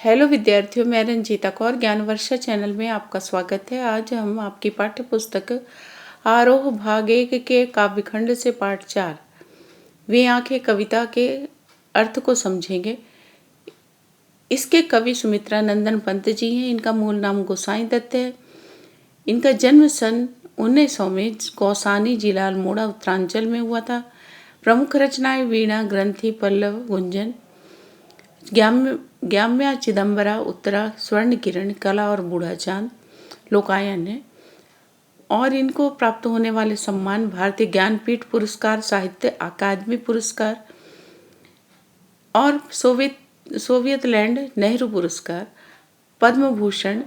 Hello विद्यार्थियों, मैं रंजीता कौर ज्ञान वर्षा चैनल में आपका स्वागत है। आज हम आपकी पाठ्य पुस्तक आरोह भाग 1 के काव्यखंड से पाठ 4 वे आंखें कविता के अर्थ को समझेंगे। इसके कवि सुमित्रा नंदन पंत जी हैं। इनका मूल नाम गोसाई दत्त है। इनका जन्म सन 1900 में कौसानी जिला अल्मोड़ा उत्तरांचल में हुआ था। प्रमुख रचनाएं वीणा, ग्रंथि, पल्लव, गुंजन, ग्याम्या, चिदंबरा, उत्तरा, स्वर्ण किरण, कला और बूढ़ा चांद लोकायन है। और इनको प्राप्त होने वाले सम्मान भारतीय ज्ञानपीठ पुरस्कार, साहित्य अकादमी पुरस्कार और सोवियत लैंड नेहरू पुरस्कार, पद्म भूषण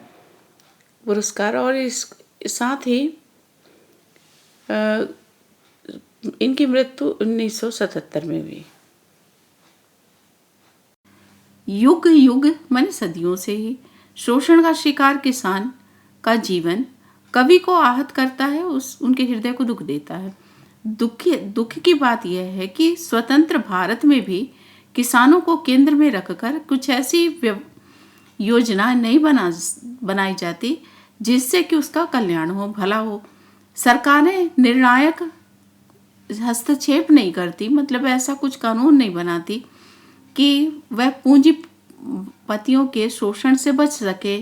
पुरस्कार और इस साथ ही इनकी मृत्यु 1977 में हुई। युग युग माने सदियों से ही शोषण का शिकार किसान का जीवन कवि को आहत करता है, उनके हृदय को दुख देता है। दुख की बात यह है कि स्वतंत्र भारत में भी किसानों को केंद्र में रखकर कुछ ऐसी योजना नहीं बनाई जाती जिससे कि उसका कल्याण हो, भला हो। सरकारें निर्णायक हस्तक्षेप नहीं करती, मतलब ऐसा कुछ कानून नहीं बनाती कि वह पूंजीपतियों के शोषण से बच सके।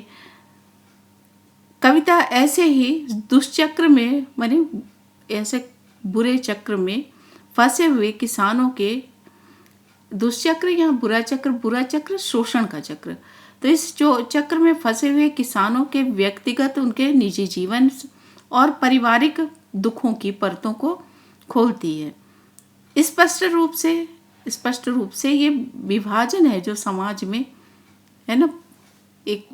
कविता ऐसे ही दुष्चक्र में माने ऐसे बुरे चक्र में फंसे हुए किसानों के दुष्चक्र या बुरा चक्र शोषण का चक्र, तो इस जो चक्र में फंसे हुए किसानों के व्यक्तिगत, उनके निजी जीवन और पारिवारिक दुखों की परतों को खोलती है। स्पष्ट रूप से ये विभाजन है जो समाज में है ना, एक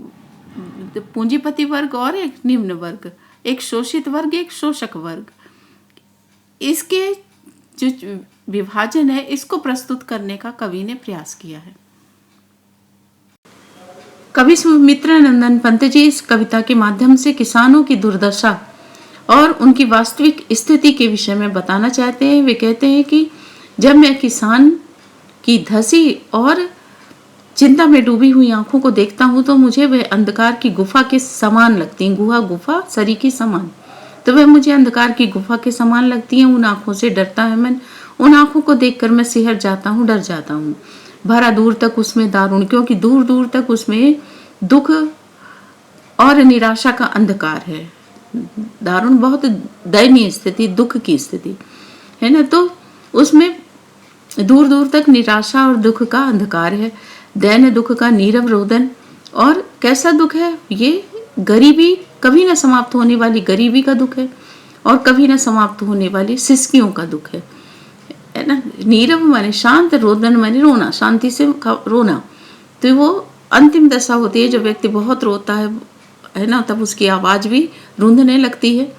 पूंजीपति वर्ग और एक निम्न वर्ग, एक शोषित वर्ग, एक शोषक वर्ग। इसके जो विभाजन है इसको प्रस्तुत करने का कवि ने प्रयास किया है। कवि सुमित्रा नंदन पंत जी इस कविता के माध्यम से किसानों की दुर्दशा और उनकी वास्तविक स्थिति के विषय में बताना चाहते हैं। वे कहते हैं कि जब मैं किसान की धसी और चिंता में डूबी हुई आंखों को देखता हूं तो मुझे वह अंधकार की गुफा के समान लगती हैं। गुफा सरी के समान, तो वह मुझे अंधकार की गुफा के समान लगती हैं। उन आंखों से डरता है मन। उन आंखों को देखकर मैं सिहर जाता हूँ, डर जाता हूँ। भरा दूर तक उसमें दारुण, क्योंकि दूर दूर तक उसमें दुख और निराशा का अंधकार है। दारुण बहुत दयनीय स्थिति, दुख की स्थिति है ना। तो उसमें दूर दूर तक निराशा और दुख का अंधकार है। दैन्य दुख का नीरव रोदन। और कैसा दुख है ये? गरीबी, कभी न समाप्त होने वाली गरीबी का दुख है और कभी न समाप्त होने वाली सिसकियों का दुख है ना। नीरव माने शांत, रोदन माने रोना, शांति से रोना। तो वो अंतिम दशा होती है जब व्यक्ति बहुत रोता है ना, तब उसकी आवाज भी रूंधने लगती है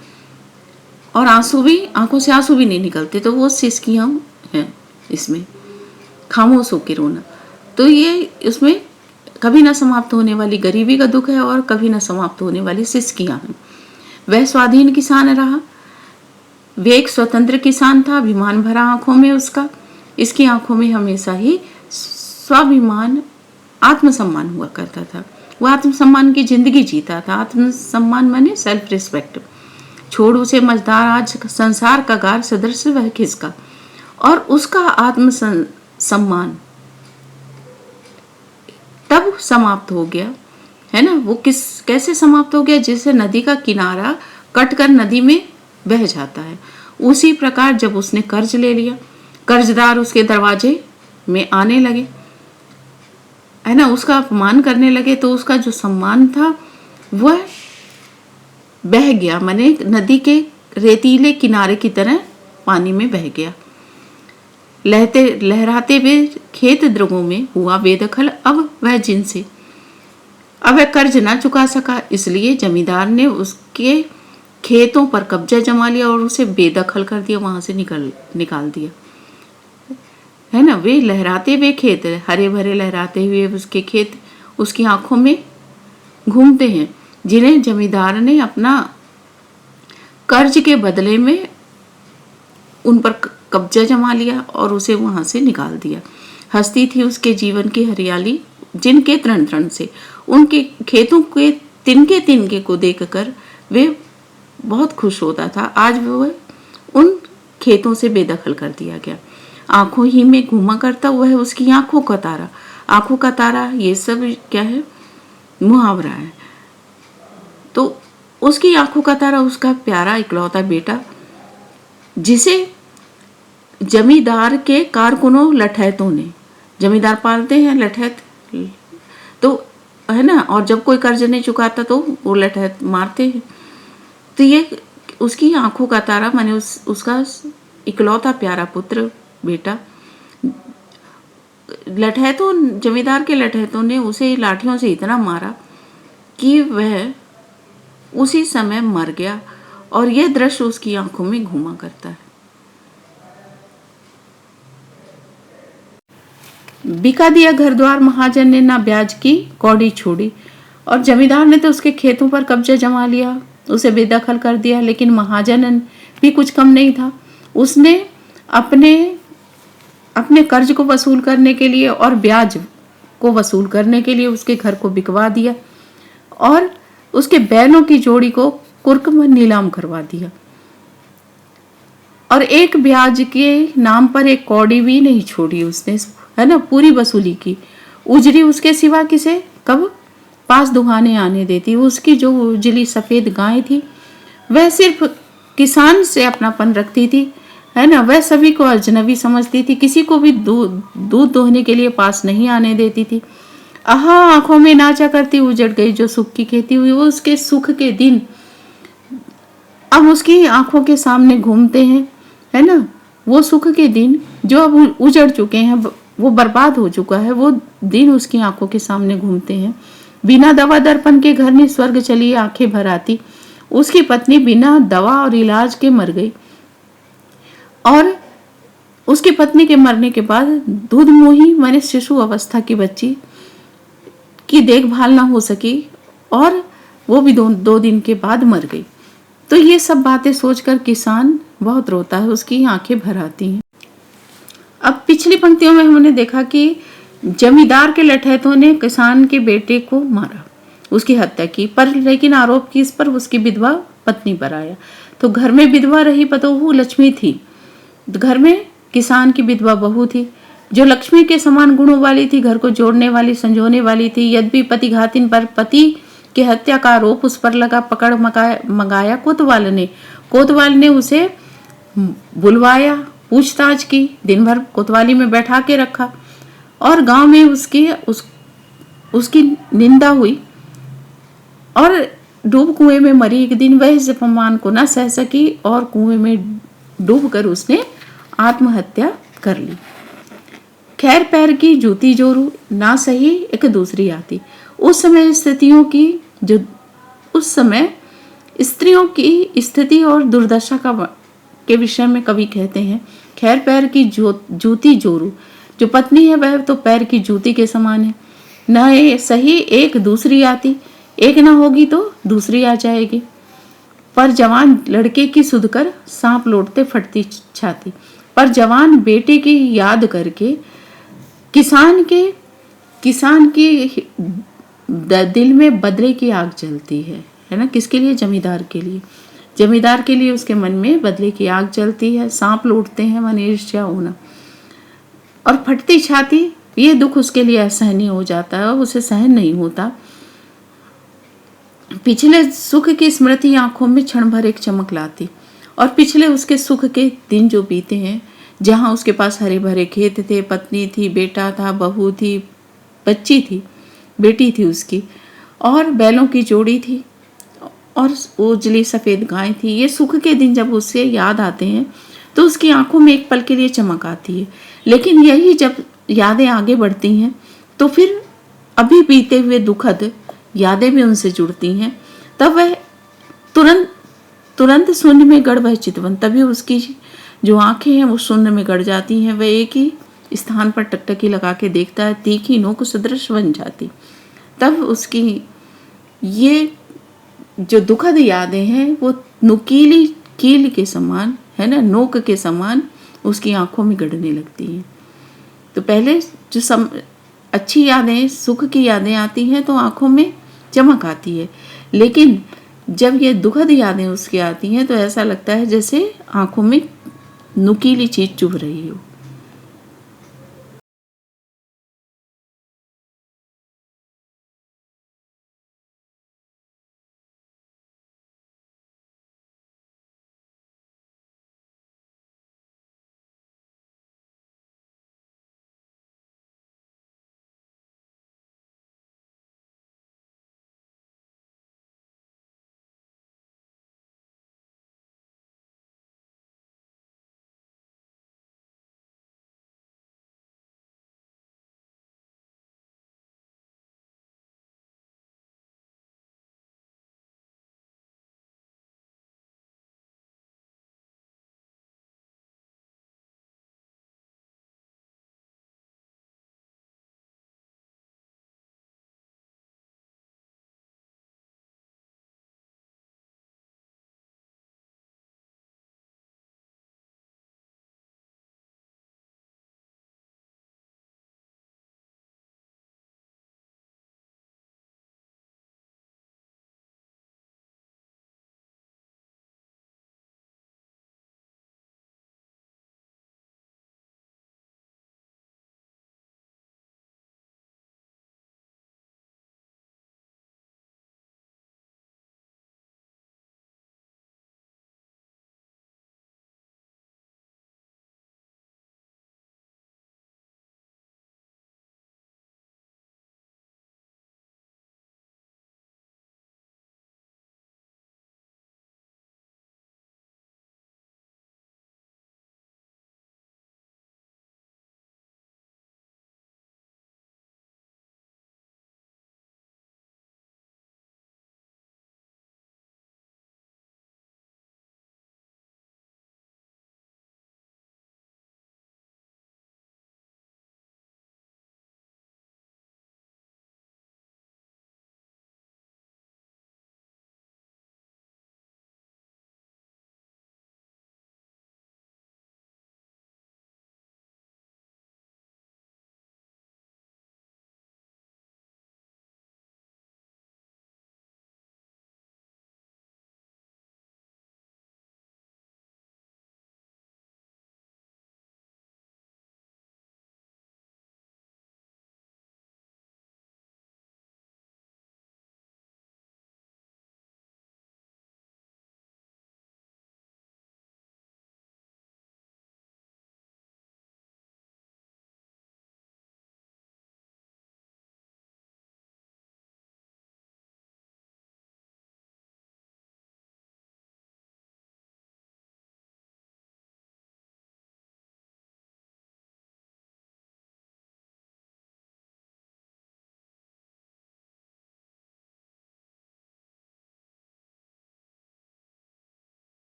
और आंखों से आंसू भी नहीं निकलते, तो वो सिसकियां हैं इसमें, खामोश होकर रोना। तो ये उसमें कभी ना समाप्त होने वाली गरीबी का दुख है और कभी ना समाप्त होने वाली सिसकियां हैं। वह स्वाधीन किसान रहा, वे एक स्वतंत्र किसान था। अभिमान भरा आंखों में उसका, इसकी आंखों में हमेशा ही स्वाभिमान, आत्मसम्मान हुआ करता था। वो आत्मसम्मान की जिंदगी जीता था। आत्मसम्मान माने सेल्फ रिस्पेक्ट। छोड़ उसे मझदार आज संसार का गार सदृश वह खिसका। और उसका आत्मसम्मान तब समाप्त हो गया है ना। वो कैसे समाप्त हो गया? जैसे नदी का किनारा कटकर नदी में बह जाता है, उसी प्रकार जब उसने कर्ज ले लिया, कर्जदार उसके दरवाजे में आने लगे है ना, उसका अपमान करने लगे, तो उसका जो सम्मान था वह बह गया, माने नदी के रेतीले किनारे की तरह पानी में बह गया। लहराते हुए खेत द्रगों में हुआ बेदखल। अब वह जिनसे अब वह कर्ज ना चुका सका, इसलिए जमींदार ने उसके खेतों पर कब्जा जमा लिया और उसे बेदखल कर दिया, वहां से निकाल दिया है ना। वे लहराते हुए खेत, हरे भरे लहराते हुए उसके खेत उसकी आंखों में घूमते हैं, जिन्हें जमींदार ने अपना कर्ज के बदले में उन पर कब्जा जमा लिया और उसे वहां से निकाल दिया। हंसती थी उसके जीवन की हरियाली जिनके तृण तृण से उनके खेतों के तिनके तिनके को देखकर वे बहुत खुश होता था। आज वह उन खेतों से बेदखल कर दिया गया। आंखों ही में घूमा करता वह उसकी आंखों का तारा। आंखों का तारा ये सब क्या है? मुहावरा है। तो उसकी आंखों का तारा उसका प्यारा इकलौता बेटा, जिसे जमींदार के कारकुनों लठैतों ने, जमींदार पालते हैं लठैत तो है ना, और जब कोई कर्ज नहीं चुकाता तो वो लठैत मारते हैं। तो ये उसकी आंखों का तारा माने उसका इकलौता प्यारा पुत्र बेटा, लठैतों, जमींदार के लठैतों ने उसे लाठियों से इतना मारा कि वह उसी समय मर गया। और यह दृश्य उसकी आंखों में घूमा करता है। बिका दिया घर द्वार महाजन ने, ना ब्याज की कौड़ी छोड़ी। और जमींदार ने तो उसके खेतों पर कब्जा जमा लिया, उसे बेदखल कर दिया। लेकिन महाजन भी कुछ कम नहीं था। उसने अपने कर्ज को वसूल करने के लिए और ब्याज को वसूल करने के लिए उसके घर को बिकवा दिया और उसके बैलों की जोड़ी को कुर्क में नीलाम करवा दिया। और एक ब्याज के नाम पर एक कौड़ी भी नहीं छोड़ी उसने, है ना, पूरी वसूली की। उजरी उसके सिवा किसे कब पास दुहाने आने देती। उसकी जो उजली सफेद गाय थी वह सिर्फ किसान से अपनापन रखती थी, है ना। वह सभी को अजनबी समझती थी, किसी को भी दूध दोहने के लिए पास नहीं आने देती थी। आहा, आंखों में नाचा करती उजड़ गई जो सुख की खेती हुई। वो उसके सुख के दिन अब उसकी आंखों के सामने घूमते हैं, है ना। वो सुख के दिन जो अब उजड़ चुके हैं, वो बर्बाद हो चुका है, वो दिन उसकी आंखों के सामने घूमते हैं। बिना दवा दर्पण के घर में स्वर्ग चली आंखें भर आती। उसकी पत्नी बिना दवा और इलाज के मर गई और उसकी पत्नी के मरने के बाद दूध मुही माने शिशु अवस्था की बच्ची की देखभाल ना हो सकी और वो भी दो दिन के बाद मर गई। तो ये सब बातें सोचकर किसान बहुत रोता है, उसकी आंखें भर आती हैं। अब पिछली पंक्तियों में हमने देखा कि जमींदार के लठैतों ने किसान के बेटे को मारा, उसकी हत्या की, पर लेकिन आरोप किस पर? उसकी विधवा पत्नी पर आया। तो घर में विधवा रही पतोहू लक्ष्मी थी। घर में किसान की विधवा बहू थी जो लक्ष्मी के समान गुणों वाली थी, घर को जोड़ने वाली, संजोने वाली थी। यद्यपि पति घातिन पर पति की हत्या का आरोप उस पर लगा, पकड़ मंगाया कोतवाल ने उसे बुलवाया, पूछताछ की, दिन भर कोतवाली में बैठा के रखा और गांव में उसकी निंदा हुई और डूब कुएं में मरी। एक दिन वह इस अपमान को न सह सकी और कुएं में डूबकर उसने आत्महत्या कर ली। खैर पैर की जूती जोरू ना सही एक दूसरी आती। उस समय स्त्रियों की स्थिति और दुर्दशा के विषय में कवि कहते हैं, खैर पैर की जूती जोरू, जो पत्नी है वह तो पैर की जूती के समान है। न सही एक दूसरी आती, एक ना होगी तो दूसरी आ जाएगी। पर जवान लड़के की सुध कर सांप लौटते फटती छाती। पर जवान बेटे की याद करके किसान की दिल में बदले की आग जलती है ना। किसके लिए? जमींदार के लिए। जमींदार के लिए उसके मन में बदले की आग जलती है। सांप लौटते हैं मन ईर्ष्या होना और फटती छाती, ये दुख उसके लिए असहनीय हो जाता है, उसे सहन नहीं होता। पिछले सुख की स्मृति आंखों में क्षण भर एक चमक लाती और पिछले उसके सुख के दिन जो बीते हैं, जहां उसके पास हरे भरे खेत थे, पत्नी थी, बेटा था, बहू थी, बच्ची थी, बेटी थी उसकी, और बैलों की जोड़ी थी और उजली सफेद गाय थी। ये सुख के दिन जब उससे याद आते हैं तो उसकी आंखों में एक पल के लिए चमक आती है। लेकिन यही जब यादें आगे बढ़ती हैं तो फिर अभी बीते हुए दुखद यादें भी उनसे जुड़ती हैं। तब वह तुरंत शून्य में गड़ वह चितवन, तभी उसकी जो आंखें हैं वो शून्य में गड़ जाती हैं। वह एक ही स्थान पर टकटकी लगा के देखता है, तीखी नोक सदृश बन जाती। तब उसकी ये जो दुखद यादें हैं वो नुकीली कील के समान, है ना, नोक के समान उसकी आंखों में गड़ने लगती हैं। तो पहले जो अच्छी यादें, सुख की यादें आती हैं तो आंखों में चमक आती है, लेकिन जब ये दुखद यादें उसकी आती हैं तो ऐसा लगता है जैसे आंखों में नुकीली चीज चुभ रही हो।